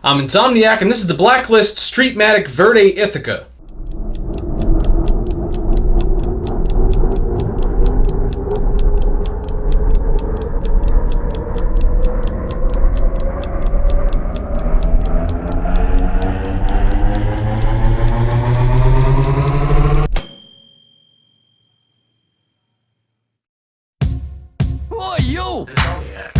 I'm Insomniac, and this is the Blacklist Streetmatic Verde Ithica. Who are you? Insomniac.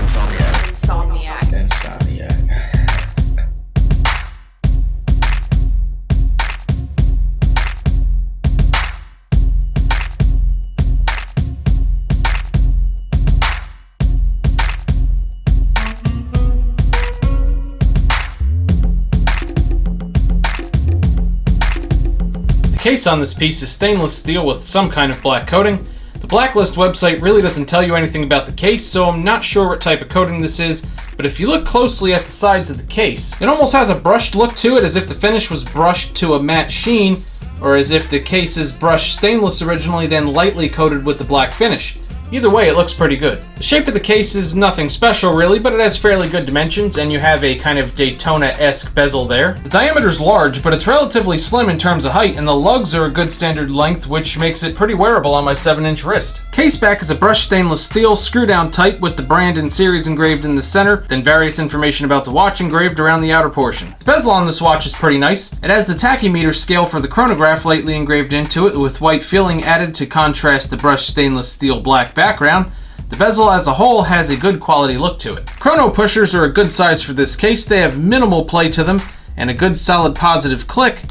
The case on this piece is stainless steel with some kind of black coating. The Blacklist website really doesn't tell you anything about the case, so I'm not sure what type of coating this is, but if you look closely at the sides of the case, it almost has a brushed look to it, as if the finish was brushed to a matte sheen, or as if the case is brushed stainless originally, then lightly coated with the black finish. Either way, it looks pretty good. The shape of the case is nothing special really, but it has fairly good dimensions, and you have a kind of Daytona-esque bezel there. The diameter's large, but it's relatively slim in terms of height, and the lugs are a good standard length, which makes it pretty wearable on my 7-inch wrist. Case back is a brushed stainless steel, screw-down type with the brand and series engraved in the center, then various information about the watch engraved around the outer portion. The bezel on this watch is pretty nice. It has the tachymeter scale for the chronograph lightly engraved into it, with white filling added to contrast the brushed stainless steel black background. The bezel as a whole has a good quality look to it. Chrono pushers are a good size for this case. They have minimal play to them and a good solid positive click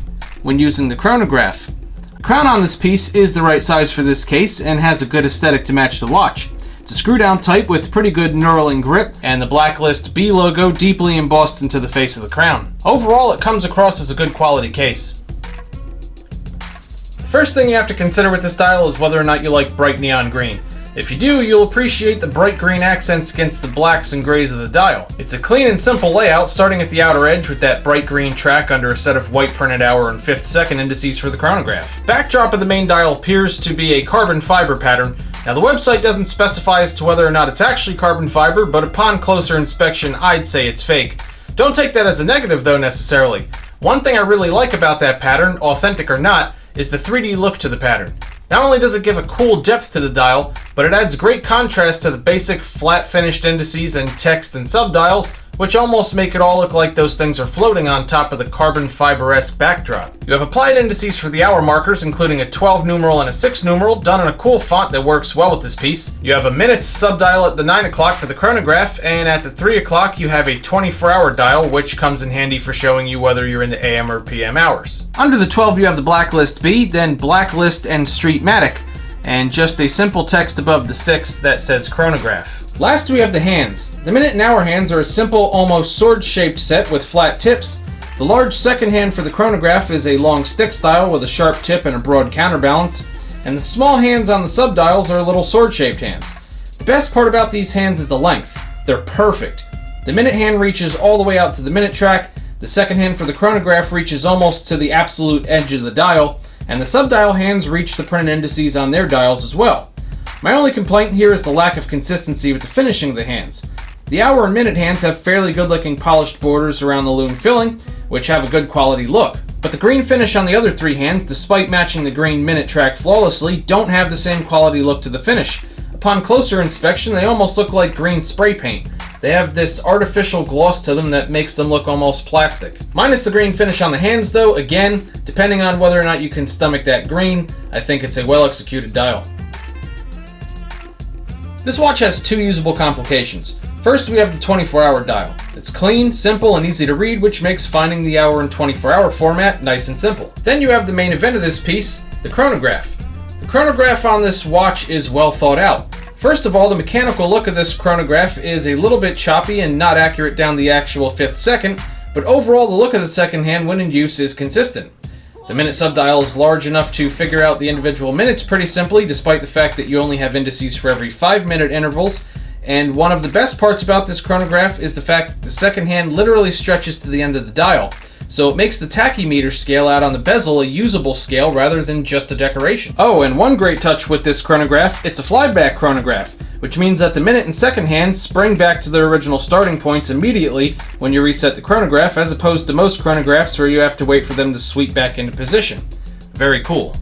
when using the chronograph. The crown on this piece is the right size for this case and has a good aesthetic to match the watch. It's a screw down type with pretty good knurling grip, and the Blacklist B logo deeply embossed into the face of the crown. Overall, it comes across as a good quality case. The first thing you have to consider with this dial is whether or not you like bright neon green. If you do, you'll appreciate the bright green accents against the blacks and grays of the dial. It's a clean and simple layout, starting at the outer edge with that bright green track under a set of white printed hour and 5th second indices for the chronograph. Backdrop of the main dial appears to be a carbon fiber pattern. Now the website doesn't specify as to whether or not it's actually carbon fiber, but upon closer inspection I'd say it's fake. Don't take that as a negative though necessarily. One thing I really like about that pattern, authentic or not, is the 3D look to the pattern. Not only does it give a cool depth to the dial, but it adds great contrast to the basic flat finished indices and text and subdials, which almost make it all look like those things are floating on top of the carbon fiber-esque backdrop. You have applied indices for the hour markers, including a 12 numeral and a 6 numeral, done in a cool font that works well with this piece. You have a minutes subdial at the 9 o'clock for the chronograph, and at the 3 o'clock you have a 24-hour dial, which comes in handy for showing you whether you're in the AM or PM hours. Under the 12 you have the Blacklist B, then Blacklist and Streetmatic, and just a simple text above the 6 that says chronograph. Last we have the hands. The minute and hour hands are a simple, almost sword-shaped set with flat tips. The large second hand for the chronograph is a long stick style with a sharp tip and a broad counterbalance, and the small hands on the subdials are little sword-shaped hands. The best part about these hands is the length. They're perfect. The minute hand reaches all the way out to the minute track, the second hand for the chronograph reaches almost to the absolute edge of the dial, and the subdial hands reach the printed indices on their dials as well. My only complaint here is the lack of consistency with the finishing of the hands. The hour and minute hands have fairly good looking polished borders around the Lume Filling, which have a good quality look. But the green finish on the other 3 hands, despite matching the green minute track flawlessly, don't have the same quality look to the finish. Upon closer inspection, they almost look like green spray paint. They have this artificial gloss to them that makes them look almost plastic. Minus the green finish on the hands though, again, depending on whether or not you can stomach that green, I think it's a well executed dial. This watch has 2 usable complications. First, we have the 24-hour dial. It's clean, simple, and easy to read, which makes finding the hour and 24-hour format nice and simple. Then you have the main event of this piece, the chronograph. The chronograph on this watch is well thought out. First of all, the mechanical look of this chronograph is a little bit choppy and not accurate down the actual 5th second, but overall the look of the second hand when in use is consistent. The minute subdial is large enough to figure out the individual minutes pretty simply, despite the fact that you only have indices for every 5-minute intervals. And one of the best parts about this chronograph is the fact that the second hand literally stretches to the end of the dial. So it makes the tachymeter scale out on the bezel a usable scale rather than just a decoration. Oh, and one great touch with this chronograph, it's a flyback chronograph, which means that the minute and second hands spring back to their original starting points immediately when you reset the chronograph, as opposed to most chronographs where you have to wait for them to sweep back into position. Very cool.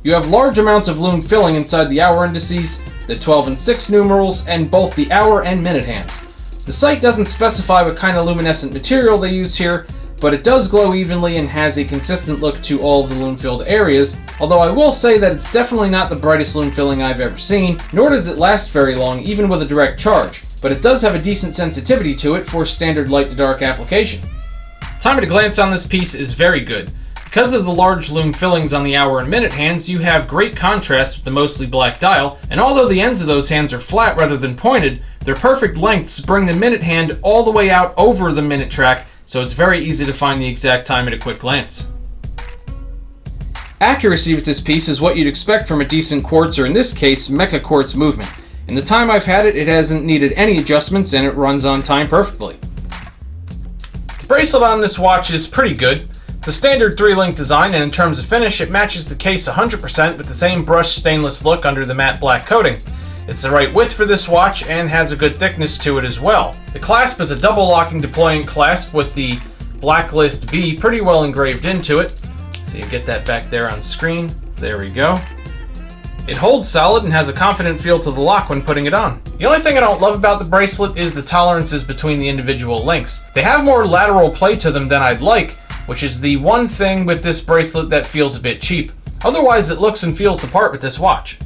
You have large amounts of Lume filling inside the hour indices, the 12 and 6 numerals, and both the hour and minute hands. The site doesn't specify what kind of luminescent material they use here, but it does glow evenly and has a consistent look to all of the Lume filled areas, although I will say that it's definitely not the brightest Lume filling I've ever seen, nor does it last very long even with a direct charge, but it does have a decent sensitivity to it for standard light to dark application. Time at a glance on this piece is very good. Because of the large Lume fillings on the hour and minute hands, you have great contrast with the mostly black dial, and although the ends of those hands are flat rather than pointed, their perfect lengths bring the minute hand all the way out over the minute track, so it's very easy to find the exact time at a quick glance. Accuracy with this piece is what you'd expect from a decent quartz, or in this case, Meca-Quartz movement. In the time I've had it, it hasn't needed any adjustments and it runs on time perfectly. The bracelet on this watch is pretty good. It's a standard 3-link design, and in terms of finish, it matches the case 100% with the same brushed stainless look under the matte black coating. It's the right width for this watch and has a good thickness to it as well. The clasp is a double locking deployant clasp with the Blacklist B pretty well engraved into it. So you get that back there on screen. There we go. It holds solid and has a confident feel to the lock when putting it on. The only thing I don't love about the bracelet is the tolerances between the individual links. They have more lateral play to them than I'd like, which is the one thing with this bracelet that feels a bit cheap. Otherwise, it looks and feels the part with this watch.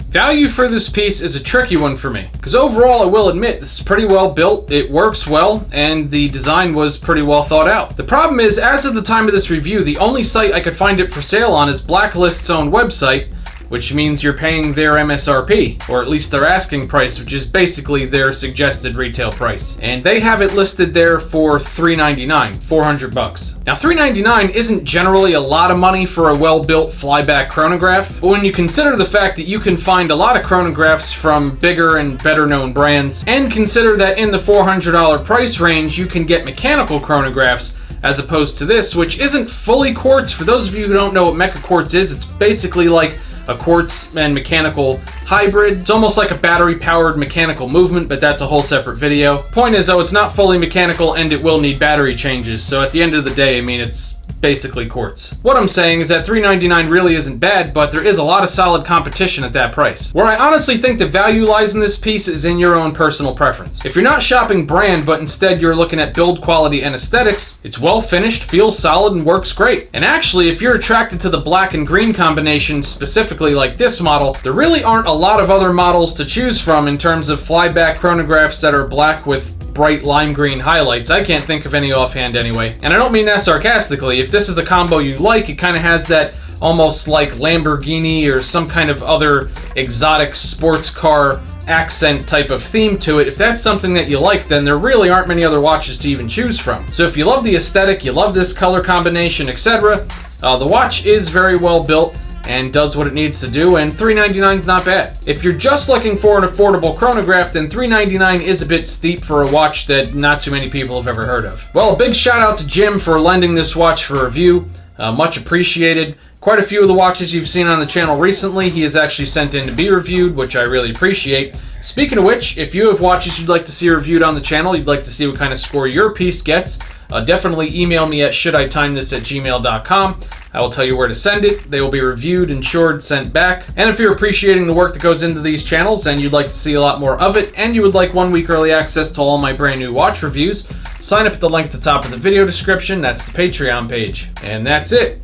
Value for this piece is a tricky one for me, because overall I will admit this is pretty well built, it works well, and the design was pretty well thought out. The problem is, as of the time of this review, the only site I could find it for sale on is Blacklist's own website, which means you're paying their MSRP, or at least their asking price, which is basically their suggested retail price. And they have it listed there for $399, $400. Now $399 isn't generally a lot of money for a well-built flyback chronograph, but when you consider the fact that you can find a lot of chronographs from bigger and better known brands, and consider that in the $400 price range you can get mechanical chronographs, as opposed to this, which isn't fully quartz. For those of you who don't know what Meca-Quartz is, it's basically like a quartz and mechanical hybrid. It's almost like a battery-powered mechanical movement, but that's a whole separate video. Point is, though, it's not fully mechanical and it will need battery changes, so at the end of the day, I mean, it's basically quartz. What I'm saying is that $399 really isn't bad, but there is a lot of solid competition at that price. Where I honestly think the value lies in this piece is in your own personal preference. If you're not shopping brand, but instead you're looking at build quality and aesthetics, it's well finished, feels solid, and works great. And actually, if you're attracted to the black and green combination, specifically like this model, there really aren't a lot of other models to choose from in terms of flyback chronographs that are black with bright lime green highlights. I can't think of any offhand anyway. And I don't mean that sarcastically. If this is a combo you like, it kind of has that almost like Lamborghini or some kind of other exotic sports car accent type of theme to it. If that's something that you like, then there really aren't many other watches to even choose from. So if you love the aesthetic, you love this color combination, etc., the watch is very well built and does what it needs to do, and $399 is not bad. If you're just looking for an affordable chronograph, then $399 is a bit steep for a watch that not too many people have ever heard of. Well, a big shout out to Jim for lending this watch for review. Much appreciated. Quite a few of the watches you've seen on the channel recently, he has actually sent in to be reviewed, which I really appreciate. Speaking of which, if you have watches you'd like to see reviewed on the channel, you'd like to see what kind of score your piece gets, definitely email me at shouldItimethis@gmail.com. I will tell you where to send it. They will be reviewed, insured, sent back. And if you're appreciating the work that goes into these channels and you'd like to see a lot more of it, and you would like 1 week early access to all my brand new watch reviews, sign up at the link at the top of the video description. That's the Patreon page. And that's it.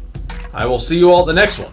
I will see you all at the next one.